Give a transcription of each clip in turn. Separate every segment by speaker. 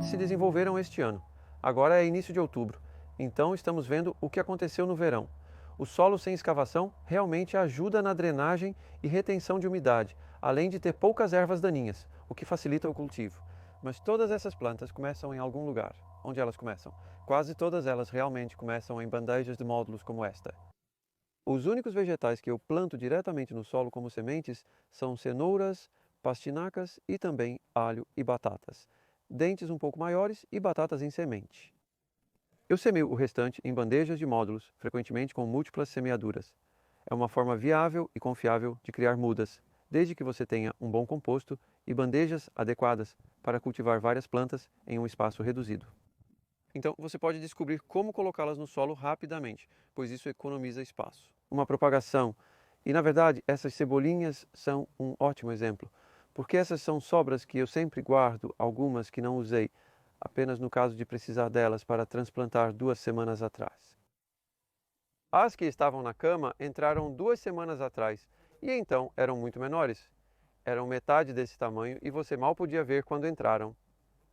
Speaker 1: se desenvolveram este ano. Agora é início de outubro, então estamos vendo o que aconteceu no verão. O solo sem escavação realmente ajuda na drenagem e retenção de umidade, além de ter poucas ervas daninhas, o que facilita o cultivo. Mas todas essas plantas começam em algum lugar. Onde elas começam? Quase todas elas realmente começam em bandejas de módulos como esta. Os únicos vegetais que eu planto diretamente no solo como sementes são cenouras, pastinacas e também alho e batatas. Dentes um pouco maiores e batatas em semente. Eu semeio o restante em bandejas de módulos, frequentemente com múltiplas semeaduras. É uma forma viável e confiável de criar mudas, desde que você tenha um bom composto e bandejas adequadas para cultivar várias plantas em um espaço reduzido. Então, você pode descobrir como colocá-las no solo rapidamente, pois isso economiza espaço. Uma propagação. E, na verdade, essas cebolinhas são um ótimo exemplo, porque essas são sobras que eu sempre guardo, algumas que não usei, apenas no caso de precisar delas para transplantar 2 semanas atrás. As que estavam na cama entraram 2 semanas atrás, e então eram muito menores. Eram metade desse tamanho e você mal podia ver quando entraram.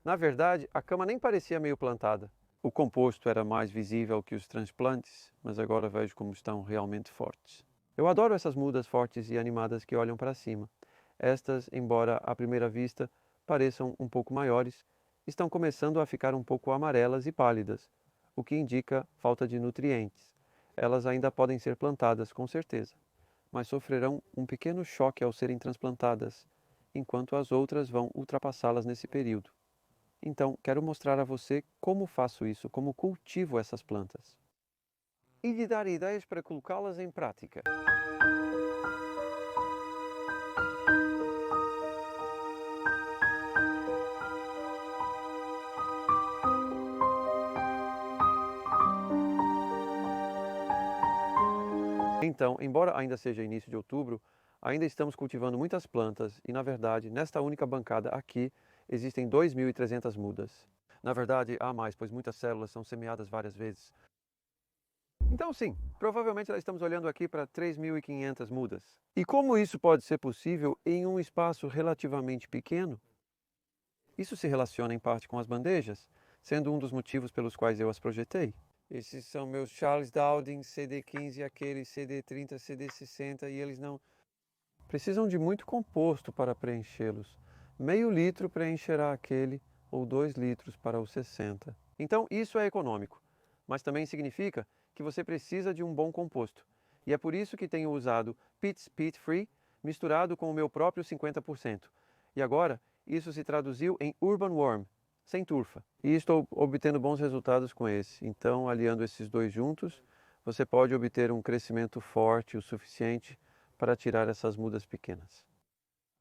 Speaker 1: Na verdade, a cama nem parecia meio plantada. O composto era mais visível que os transplantes, mas agora vejo como estão realmente fortes. Eu adoro essas mudas fortes e animadas que olham para cima. Estas, embora à primeira vista pareçam um pouco maiores, estão começando a ficar um pouco amarelas e pálidas, o que indica falta de nutrientes. Elas ainda podem ser plantadas, com certeza, mas sofrerão um pequeno choque ao serem transplantadas, enquanto as outras vão ultrapassá-las nesse período. Então, quero mostrar a você como faço isso, como cultivo essas plantas. E lhe dar ideias para colocá-las em prática. Então, embora ainda seja início de outubro, ainda estamos cultivando muitas plantas e, na verdade, nesta única bancada aqui, existem 2.300 mudas. Na verdade, há mais, pois muitas células são semeadas várias vezes. Então, sim, provavelmente nós estamos olhando aqui para 3.500 mudas. E como isso pode ser possível em um espaço relativamente pequeno? Isso se relaciona em parte com as bandejas, sendo um dos motivos pelos quais eu as projetei. Esses são meus Charles Dowding CD15 e aqueles CD30, CD60 e eles não precisam de muito composto para preenchê-los. Meio litro preencherá aquele ou 2 litros para os 60. Então isso é econômico, mas também significa que você precisa de um bom composto. E é por isso que tenho usado Peat's Peat Free misturado com o meu próprio 50%. E agora isso se traduziu em Urban Worm, sem turfa. E estou obtendo bons resultados com esse. Então, aliando esses dois juntos, você pode obter um crescimento forte o suficiente para tirar essas mudas pequenas.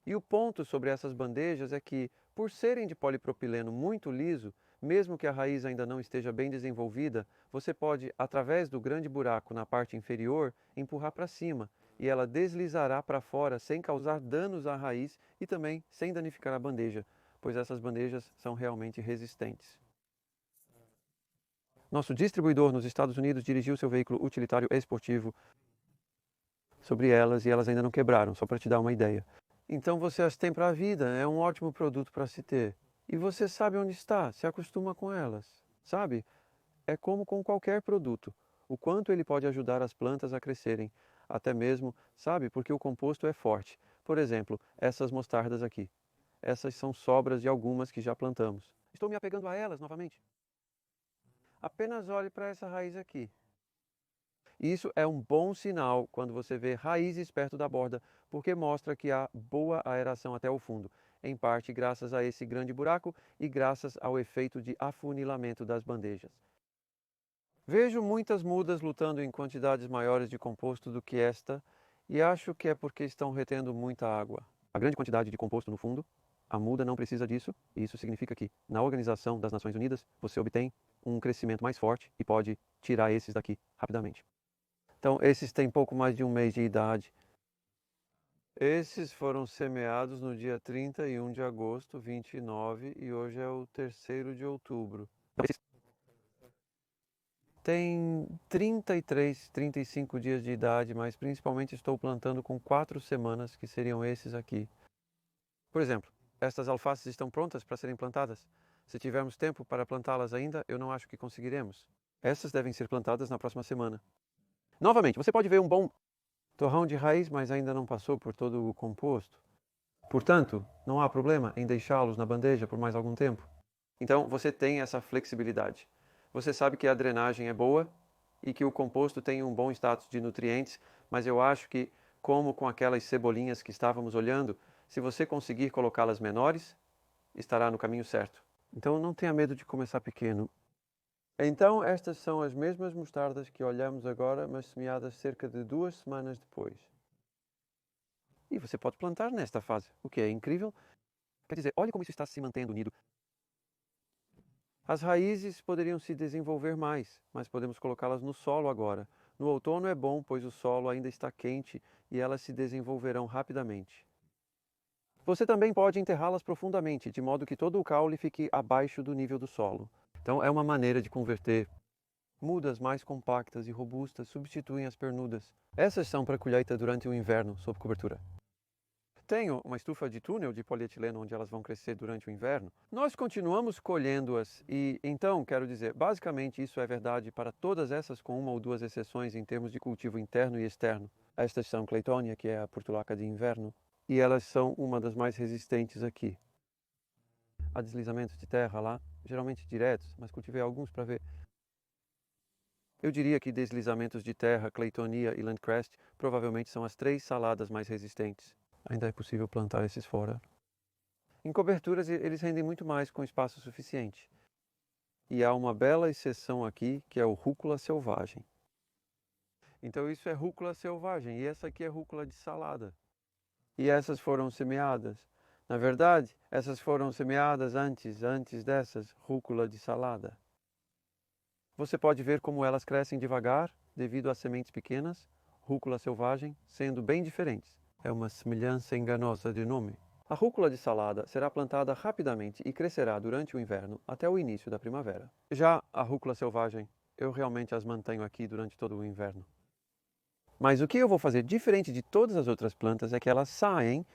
Speaker 1: E o ponto sobre essas bandejas é que, por serem de polipropileno muito liso, mesmo que a raiz ainda não esteja bem desenvolvida, você pode, através do grande buraco na parte inferior, empurrar para cima e ela deslizará para fora sem causar danos à raiz e também sem danificar a bandeja, pois essas bandejas são realmente resistentes. Nosso distribuidor nos Estados Unidos dirigiu seu veículo utilitário esportivo sobre elas e elas ainda não quebraram, só para te dar uma ideia. Então você as tem para a vida, é um ótimo produto para se ter. E você sabe onde está, se acostuma com elas, sabe? É como com qualquer produto, o quanto ele pode ajudar as plantas a crescerem, até mesmo, sabe, porque o composto é forte. Por exemplo, essas mostardas aqui. Essas são sobras de algumas que já plantamos. Estou me apegando a elas novamente. Apenas olhe para essa raiz aqui. Isso é um bom sinal quando você vê raízes perto da borda, porque mostra que há boa aeração até o fundo, em parte graças a esse grande buraco e graças ao efeito de afunilamento das bandejas. Vejo muitas mudas lutando em quantidades maiores de composto do que esta, e acho que é porque estão retendo muita água. A grande quantidade de composto no fundo, a muda não precisa disso, e isso significa que, na Organização das Nações Unidas, você obtém um crescimento mais forte e pode tirar esses daqui rapidamente. Então, esses têm pouco mais de um mês de idade. Esses foram semeados no dia 31 de agosto, 29, e hoje é o 3º de outubro. Tem 33, 35 dias de idade, mas principalmente estou plantando com 4 semanas, que seriam esses aqui. Por exemplo, estas alfaces estão prontas para serem plantadas, Se tivermos tempo para plantá-las ainda, eu não acho que conseguiremos. Essas devem ser plantadas na próxima semana. Novamente, você pode ver um bom torrão de raiz, mas ainda não passou por todo o composto. Portanto, não há problema em deixá-los na bandeja por mais algum tempo. Então, você tem essa flexibilidade. Você sabe que a drenagem é boa e que o composto tem um bom status de nutrientes, mas eu acho que, como com aquelas cebolinhas que estávamos olhando, se você conseguir colocá-las menores, estará no caminho certo. Então, não tenha medo de começar pequeno. Então, estas são as mesmas mostardas que olhamos agora, mas semeadas cerca de 2 semanas depois. E você pode plantar nesta fase, o que é incrível. Quer dizer, olha como isso está se mantendo unido. As raízes poderiam se desenvolver mais, mas podemos colocá-las no solo agora. No outono é bom, pois o solo ainda está quente e elas se desenvolverão rapidamente. Você também pode enterrá-las profundamente, de modo que todo o caule fique abaixo do nível do solo. Então é uma maneira de converter. Mudas mais compactas e robustas substituem as pernudas. Essas são para colheita durante o inverno, sob cobertura. Tenho uma estufa de túnel de polietileno onde elas vão crescer durante o inverno. Nós continuamos colhendo-as e, então, quero dizer, basicamente isso é verdade para todas essas com uma ou duas exceções em termos de cultivo interno e externo. Estas são Claytonia, que é a portulaca de inverno, e elas são uma das mais resistentes aqui. Há deslizamentos de terra lá, geralmente diretos, mas cultivei alguns para ver. Eu diria que deslizamentos de terra, Claytonia e Landcrest provavelmente são as 3 saladas mais resistentes. Ainda é possível plantar esses fora. Em coberturas, eles rendem muito mais com espaço suficiente. E há uma bela exceção aqui, que é o rúcula selvagem. Então isso é rúcula selvagem, e essa aqui é rúcula de salada. E essas foram semeadas. Na verdade, essas foram semeadas antes dessas, rúcula de salada. Você pode ver como elas crescem devagar, devido às sementes pequenas, rúcula selvagem, sendo bem diferentes. É uma semelhança enganosa de nome. A rúcula de salada será plantada rapidamente e crescerá durante o inverno até o início da primavera. Já a rúcula selvagem, eu realmente as mantenho aqui durante todo o inverno. Mas o que eu vou fazer diferente de todas as outras plantas é que elas saem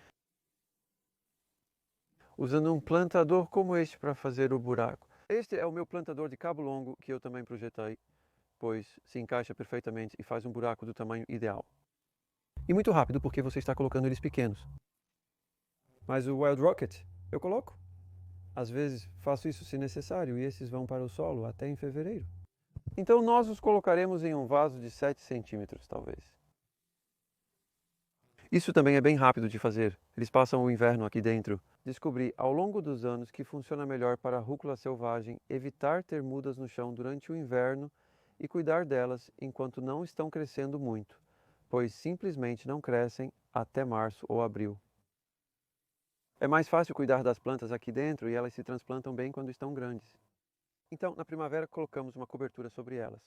Speaker 1: usando um plantador como este para fazer o buraco. Este é o meu plantador de cabo longo que eu também projetei, pois se encaixa perfeitamente e faz um buraco do tamanho ideal. E muito rápido porque você está colocando eles pequenos. Mas o Wild Rocket eu coloco. Às vezes faço isso se necessário e esses vão para o solo até em fevereiro. Então nós os colocaremos em um vaso de 7 centímetros, talvez. Isso também é bem rápido de fazer. Eles passam o inverno aqui dentro. Descobri ao longo dos anos que funciona melhor para a rúcula selvagem evitar ter mudas no chão durante o inverno e cuidar delas enquanto não estão crescendo muito, pois simplesmente não crescem até março ou abril. É mais fácil cuidar das plantas aqui dentro e elas se transplantam bem quando estão grandes. Então, na primavera, colocamos uma cobertura sobre elas.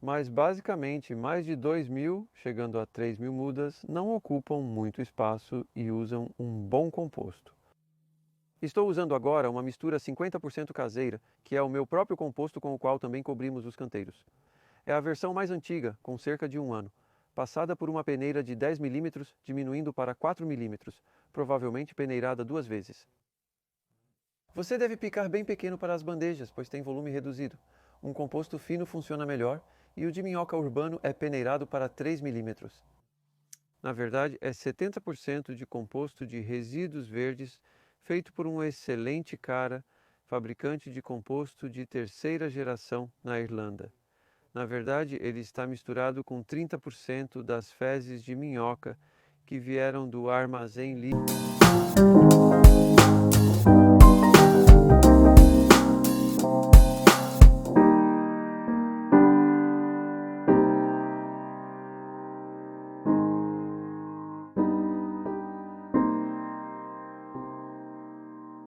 Speaker 1: Mas, basicamente, mais de 2.000, chegando a 3.000 mudas, não ocupam muito espaço e usam um bom composto. Estou usando agora uma mistura 50% caseira, que é o meu próprio composto com o qual também cobrimos os canteiros. É a versão mais antiga, com cerca de 1 ano, passada por uma peneira de 10 mm, diminuindo para 4 mm, provavelmente peneirada 2 vezes. Você deve picar bem pequeno para as bandejas, pois tem volume reduzido. Um composto fino funciona melhor e o de minhoca urbano é peneirado para 3 mm. Na verdade, é 70% de composto de resíduos verdes feito por um excelente cara, fabricante de composto de 3ª geração na Irlanda. Na verdade, ele está misturado com 30% das fezes de minhoca que vieram do armazém livre.